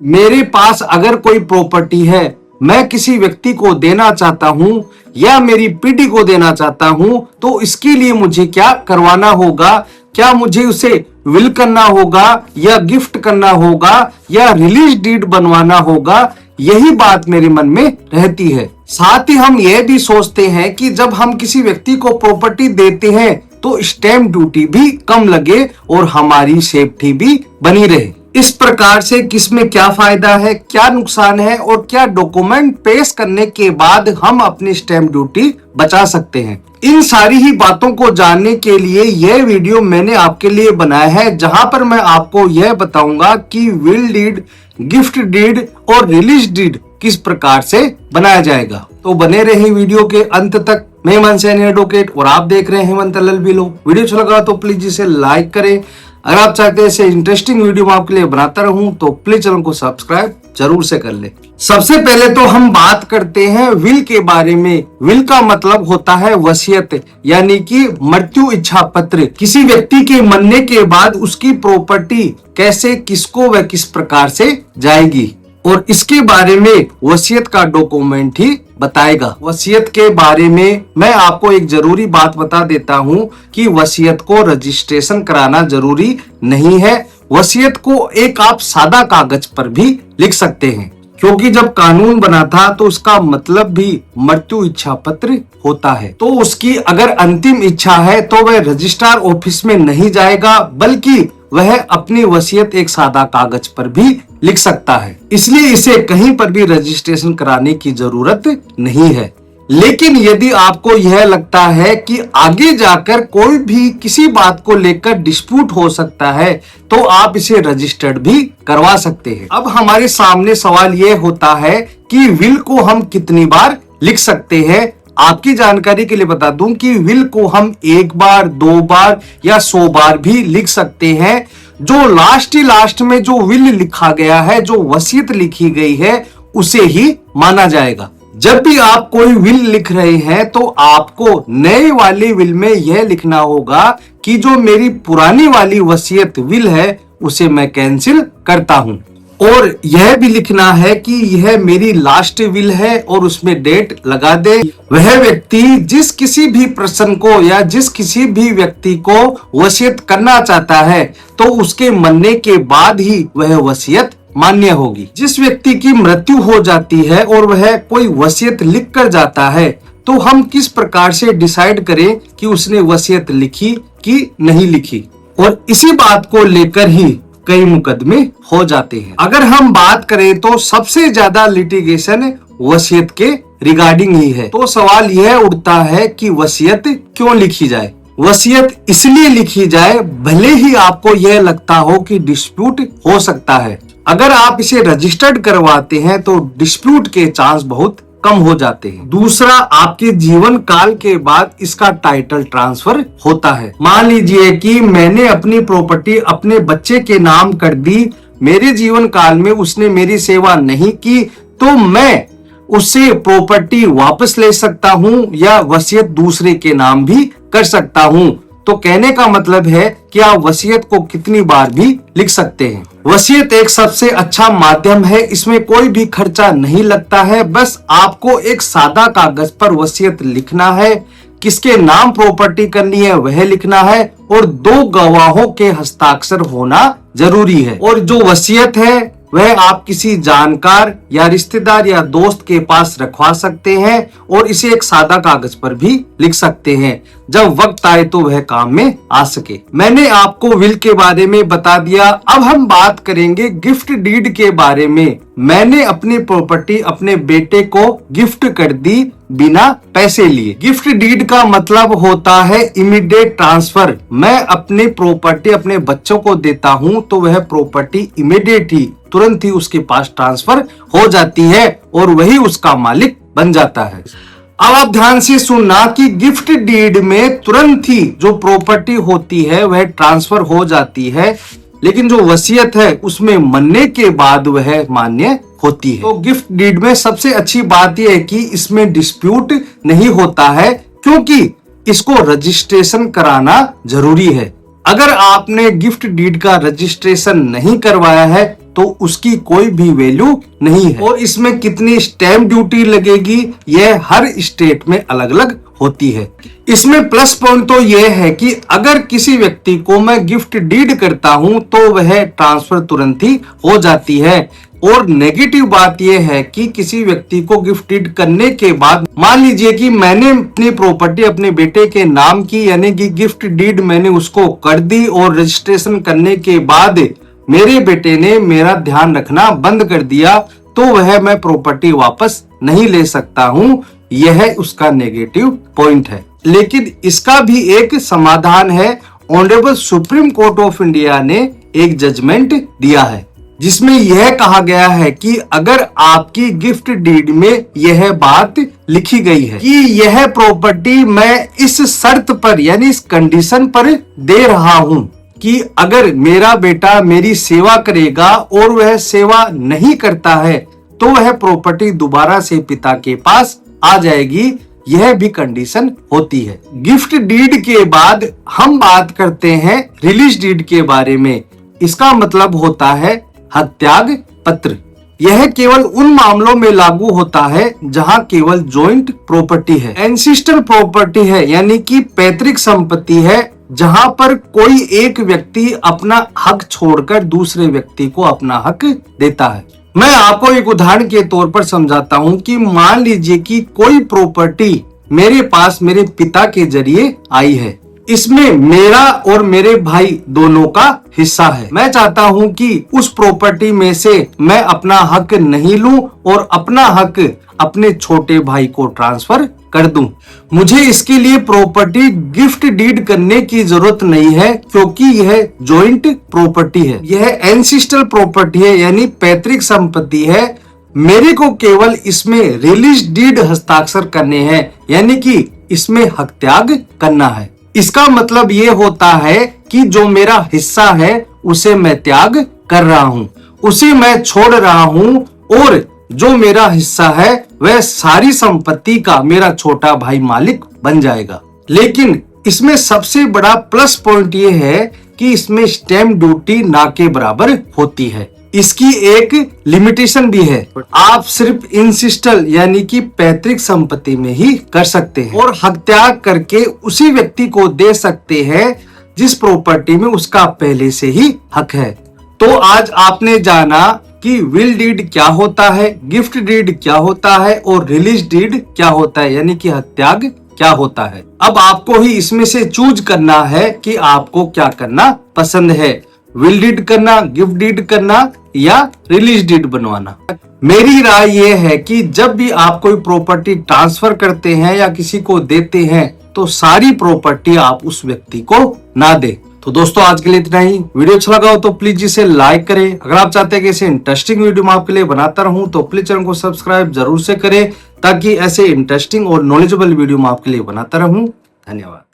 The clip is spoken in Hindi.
मेरे पास अगर कोई प्रॉपर्टी है, मैं किसी व्यक्ति को देना चाहता हूं या मेरी पीढ़ी को देना चाहता हूं, तो इसके लिए मुझे क्या करवाना होगा? क्या मुझे उसे विल करना होगा या गिफ्ट करना होगा या रिलीज डीड बनवाना होगा? यही बात मेरे मन में रहती है। साथ ही हम यह भी सोचते हैं कि जब हम किसी व्यक्ति को प्रॉपर्टी देते हैं तो स्टैम्प ड्यूटी भी कम लगे और हमारी सेफ्टी भी बनी रहे। इस प्रकार से किसमें क्या फायदा है, क्या नुकसान है और क्या डॉक्यूमेंट पेश करने के बाद हम अपनी स्टैम्प ड्यूटी बचा सकते हैं, इन सारी ही बातों को जानने के लिए यह वीडियो मैंने आपके लिए बनाया है, जहां पर मैं आपको यह बताऊंगा कि विल डीड, गिफ्ट डीड और रिलीज डीड किस प्रकार से बनाया जाएगा। तो बने रहे वीडियो के अंत तक। मैं हेमंत सैनी एडवोकेट और आप देख रहे हैं हेमंत LLB लॉ। वीडियो अच्छा लगा तो प्लीज इसे लाइक करें। अगर आप चाहते हैं ऐसे इंटरेस्टिंग वीडियो मैं आपके लिए बनाता रहूं तो प्लीज चैनल को सब्सक्राइब जरूर से कर ले। सबसे पहले तो हम बात करते हैं विल के बारे में। विल का मतलब होता है वसीयत, यानी कि मृत्यु इच्छा पत्र। किसी व्यक्ति के मरने के बाद उसकी प्रॉपर्टी कैसे, किसको व किस प्रकार से जाएगी, और इसके बारे में वसीयत का डॉक्यूमेंट ही बताएगा। वसीयत के बारे में मैं आपको एक जरूरी बात बता देता हूं कि वसीयत को रजिस्ट्रेशन कराना जरूरी नहीं है। वसीयत को एक आप सादा कागज पर भी लिख सकते हैं, क्योंकि जब कानून बना था तो उसका मतलब भी मृत्यु इच्छा पत्र होता है। तो उसकी अगर अंतिम इच्छा है तो वह रजिस्ट्रार ऑफिस में नहीं जाएगा, बल्कि वह अपनी वसीयत एक सादा कागज पर भी लिख सकता है। इसलिए इसे कहीं पर भी रजिस्ट्रेशन कराने की जरूरत नहीं है। लेकिन यदि आपको यह लगता है कि आगे जाकर कोई भी किसी बात को लेकर डिस्प्यूट हो सकता है, तो आप इसे रजिस्टर्ड भी करवा सकते हैं। अब हमारे सामने सवाल यह होता है कि विल को हम कितनी बार लिख सकते हैं। आपकी जानकारी के लिए बता दूं कि विल को हम 1 बार, 2 बार या 100 बार भी लिख सकते हैं। जो लास्ट में जो विल लिखा गया है, जो वसीयत लिखी गई है, उसे ही माना जाएगा। जब भी आप कोई विल लिख रहे हैं तो आपको नए वाले विल में यह लिखना होगा कि जो मेरी पुरानी वाली वसीयत विल है उसे मैं कैंसिल करता हूं, और यह भी लिखना है कि यह मेरी लास्ट विल है और उसमें डेट लगा दे। वह व्यक्ति जिस किसी भी पर्सन को या जिस किसी भी व्यक्ति को वसीयत करना चाहता है तो उसके मरने के बाद ही वह वसीयत मान्य होगी। जिस व्यक्ति की मृत्यु हो जाती है और वह कोई वसीयत लिख कर जाता है, तो हम किस प्रकार से डिसाइड करें कि उसने वसीयत लिखी कि नहीं लिखी, और इसी बात को लेकर ही कई मुकदमे हो जाते हैं। अगर हम बात करें तो सबसे ज्यादा लिटिगेशन वसीयत के रिगार्डिंग ही है। तो सवाल यह उठता है कि वसीयत क्यों लिखी जाए। वसीयत इसलिए लिखी जाए भले ही आपको यह लगता हो कि डिस्प्यूट हो सकता है। अगर आप इसे रजिस्टर्ड करवाते हैं तो डिस्प्यूट के चांस बहुत कम हो जाते हैं। दूसरा, आपके जीवन काल के बाद इसका टाइटल ट्रांसफर होता है। मान लीजिए कि मैंने अपनी प्रॉपर्टी अपने बच्चे के नाम कर दी, मेरे जीवन काल में उसने मेरी सेवा नहीं की, तो मैं उससे प्रॉपर्टी वापस ले सकता हूं या वसीयत दूसरे के नाम भी कर सकता हूं। तो कहने का मतलब है कि आप वसीयत को कितनी बार भी लिख सकते हैं। वसीयत एक सबसे अच्छा माध्यम है, इसमें कोई भी खर्चा नहीं लगता है। बस आपको एक सादा कागज पर वसीयत लिखना है, किसके नाम प्रॉपर्टी करनी है वह लिखना है, और 2 गवाहों के हस्ताक्षर होना जरूरी है। और जो वसीयत है वह आप किसी जानकार या रिश्तेदार या दोस्त के पास रखवा सकते हैं, और इसे एक सादा कागज पर भी लिख सकते हैं, जब वक्त आए तो वह काम में आ सके। मैंने आपको विल के बारे में बता दिया। अब हम बात करेंगे गिफ्ट डीड के बारे में। मैंने अपनी प्रॉपर्टी अपने बेटे को गिफ्ट कर दी बिना पैसे लिए। गिफ्ट डीड का मतलब होता है इमीडिएट ट्रांसफर। मैं अपनी प्रॉपर्टी अपने बच्चों को देता हूं तो वह प्रॉपर्टी इमीडिएट ही, तुरंत ही उसके पास ट्रांसफर हो जाती है और वही उसका मालिक बन जाता है। अब आप ध्यान से सुनना कि गिफ्ट डीड में तुरंत ही जो प्रॉपर्टी होती है वह ट्रांसफर हो जाती है, लेकिन जो वसीयत है उसमें मरने के बाद वह मान्य होती है। तो गिफ्ट डीड में सबसे अच्छी बात यह है कि इसमें डिस्प्यूट नहीं होता है, क्योंकि इसको रजिस्ट्रेशन कराना जरूरी है। अगर आपने गिफ्ट डीड का रजिस्ट्रेशन नहीं करवाया है तो उसकी कोई भी वैल्यू नहीं है। और इसमें कितनी स्टैम्प ड्यूटी लगेगी यह हर स्टेट में अलग अलग होती है। इसमें प्लस पॉइंट तो यह है कि अगर किसी व्यक्ति को मैं गिफ्ट डीड करता हूं तो वह ट्रांसफर तुरंत ही हो जाती है। और नेगेटिव बात यह है कि किसी व्यक्ति को गिफ्ट डीड करने के बाद मान लीजिए कि मैंने अपनी प्रॉपर्टी अपने बेटे के नाम की यानी कि गिफ्ट डीड मैंने उसको कर दी और रजिस्ट्रेशन करने के बाद मेरे बेटे ने मेरा ध्यान रखना बंद कर दिया तो वह मैं प्रॉपर्टी वापस नहीं ले सकता हूं। यह उसका नेगेटिव पॉइंट है। लेकिन इसका भी एक समाधान है। Honourable supreme court of India ने एक जजमेंट दिया है जिसमें यह कहा गया है कि अगर आपकी गिफ्ट डीड में यह बात लिखी गई है कि यह प्रॉपर्टी मैं इस शर्त पर यानी इस कंडीशन पर दे रहा हूं कि अगर मेरा बेटा मेरी सेवा करेगा और वह सेवा नहीं करता है तो वह प्रॉपर्टी दोबारा से पिता के पास आ जाएगी, यह भी कंडीशन होती है। गिफ्ट डीड के बाद हम बात करते हैं रिलीज डीड के बारे में। इसका मतलब होता है हक त्याग पत्र। यह केवल उन मामलों में लागू होता है जहां केवल जॉइंट प्रॉपर्टी है, एंसिस्टर प्रॉपर्टी है यानी कि पैतृक संपत्ति है, जहां पर कोई एक व्यक्ति अपना हक छोड़कर दूसरे व्यक्ति को अपना हक देता है। मैं आपको एक उदाहरण के तौर पर समझाता हूं कि मान लीजिए कि कोई प्रॉपर्टी मेरे पास मेरे पिता के जरिए आई है। इसमें मेरा और मेरे भाई दोनों का हिस्सा है। मैं चाहता हूं कि उस प्रॉपर्टी में से मैं अपना हक नहीं लूं और अपना हक अपने छोटे भाई को ट्रांसफर कर दूं। मुझे इसके लिए प्रॉपर्टी गिफ्ट डीड करने की जरूरत नहीं है क्योंकि यह जॉइंट प्रॉपर्टी है, यह एंसिस्टल प्रॉपर्टी है यानी पैतृक संपत्ति है। मेरे को केवल इसमें रिलीज डीड हस्ताक्षर करने हैं यानी कि इसमें हक त्याग करना है। इसका मतलब ये होता है कि जो मेरा हिस्सा है उसे मैं त्याग कर रहा हूँ, उसे मैं छोड़ रहा हूँ और जो मेरा हिस्सा है वह सारी संपत्ति का मेरा छोटा भाई मालिक बन जाएगा। लेकिन इसमें सबसे बड़ा प्लस पॉइंट ये है कि इसमें स्टैम्प ड्यूटी ना के बराबर होती है। इसकी एक लिमिटेशन भी है, आप सिर्फ इंसिस्टल यानी कि पैतृक संपत्ति में ही कर सकते हैं और हक त्याग करके उसी व्यक्ति को दे सकते हैं जिस प्रॉपर्टी में उसका पहले से ही हक है। तो आज आपने जाना कि विल डीड क्या होता है, गिफ्ट डीड क्या होता है और रिलीज डीड क्या होता है यानी कि हक त्याग क्या होता है। अब आपको ही इसमें से चूज करना है कि आपको क्या करना पसंद है, विल डीड करना, गिफ्ट डीड करना या रिलीज डीड बनवाना। मेरी राय यह है कि जब भी आप कोई प्रॉपर्टी ट्रांसफर करते हैं या किसी को देते हैं तो सारी प्रॉपर्टी आप उस व्यक्ति को ना दें। तो दोस्तों आज के लिए इतना ही। वीडियो अच्छा लगा हो तो प्लीज इसे लाइक करें। अगर आप चाहते हैं कि ऐसे इंटरेस्टिंग वीडियो मैं आपके लिए बनाता रहूं तो प्लीज चैनल को सब्सक्राइब जरूर से करें ताकि ऐसे इंटरेस्टिंग और नॉलेजेबल वीडियो मैं आपके लिए बनाता रहूं। धन्यवाद।